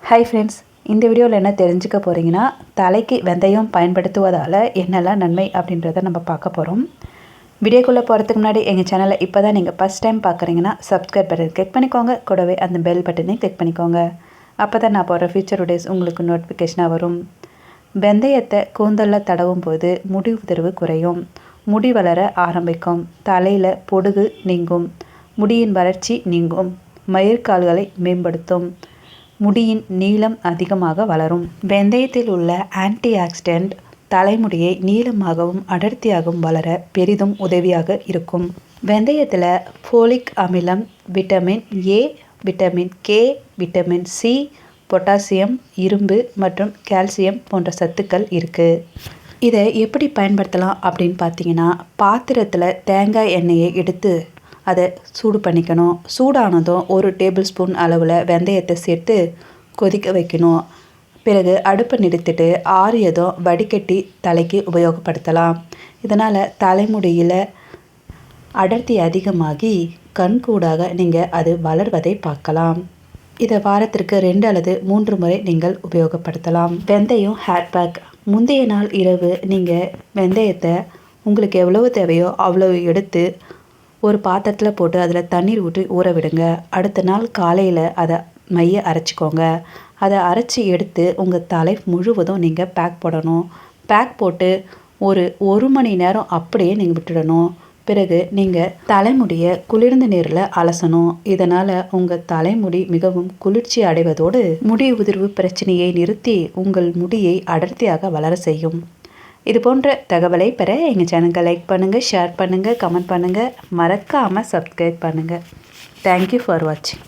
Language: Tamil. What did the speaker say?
ஹாய் ஃப்ரெண்ட்ஸ், இந்த வீடியோவில் என்ன தெரிஞ்சுக்க போகிறீங்கன்னா, தலைக்கு வெந்தயம் பயன்படுத்துவதால் என்னெல்லாம் நன்மை அப்படின்றத நம்ம பார்க்க போகிறோம். வீடியோக்குள்ளே போகிறதுக்கு முன்னாடி எங்கள் சேனலை இப்போ தான் நீங்கள் ஃபஸ்ட் டைம் பார்க்குறீங்கன்னா சப்ஸ்கிரைப் பட்டன் கிளிக் பண்ணிக்கோங்க. கூடவே அந்த பெல் பட்டனையும் கிளிக் பண்ணிக்கோங்க. அப்போ தான் நான் போகிற ஃபியூச்சர் வீடியோஸ் உங்களுக்கு நோட்டிஃபிகேஷனாக வரும். வெந்தயத்தை கூந்தலில் தடவும் போது முடி உதிர்வு குறையும், முடி வளர ஆரம்பிக்கும், தலையில் பொடுகு நீங்கும், முடியின் வறட்சி நீங்கும், மயிர்கால்களை மேம்படுத்தும், முடியின் நீளம் அதிகமாக வளரும். வெந்தயத்தில் உள்ள ஆன்டி ஆக்சிடென்ட் தலைமுடியை நீளமாகவும் அடர்த்தியாகவும் வளர பெரிதும் உதவியாக இருக்கும். வெந்தயத்தில் ஃபோலிக் அமிலம், vitamin A, vitamin K, vitamin C, potassium, இரும்பு மற்றும் கால்சியம் போன்ற சத்துக்கள் இருக்குது. இதை எப்படி பயன்படுத்தலாம் அப்படின்னு பார்த்தீங்கன்னா, பாத்திரத்தில் தேங்காய் எண்ணெயை எடுத்து அதை சூடு பண்ணிக்கணும். சூடானதும் 1 டேபிள் ஸ்பூன் அளவில் வெந்தயத்தை சேர்த்து கொதிக்க வைக்கணும். பிறகு அடுப்பை நிறுத்திட்டு ஆறியதும் வடிகட்டி தலைக்கு உபயோகப்படுத்தலாம். இதனால் தலைமுடியில் அடர்த்தி அதிகமாகி கண்கூடாக நீங்கள் அது வளர்வதை பார்க்கலாம். இதை வாரத்திற்கு 2 அல்லது 3 முறை நீங்கள் உபயோகப்படுத்தலாம். வெந்தயம் ஹேர் பேக். முந்தைய நாள் இரவு நீங்கள் வெந்தயத்தை உங்களுக்கு எவ்வளவு தேவையோ அவ்வளவு எடுத்து ஒரு பாத்திரத்தில் போட்டு அதில் தண்ணீர் ஊற்றி ஊற விடுங்க. அடுத்த நாள் காலையில் அதை மைய அரைச்சிக்கோங்க. அதை அரைச்சி எடுத்து உங்கள் தலை முழுவதும் நீங்கள் பேக் போடணும். பேக் போட்டு ஒரு மணி நேரம் அப்படியே நீங்கள் விட்டுடணும். பிறகு நீங்கள் தலைமுடியை குளிர்ந்த நீரில் அலசணும். இதனால் உங்கள் தலைமுடி மிகவும் குளிர்ச்சி அடைவதோடு முடி உதிர்வு பிரச்சனையை நிறுத்தி உங்கள் முடியை அடர்த்தியாக வளர செய்யும். இது போன்ற தகவலை பெற எங்கள் சேனலுக்கு லைக் பண்ணுங்கள், ஷேர் பண்ணுங்கள், கமெண்ட் பண்ணுங்கள், மறக்காமல் சப்ஸ்கிரைப் பண்ணுங்கள். தேங்க்யூ ஃபார் வாட்சிங்.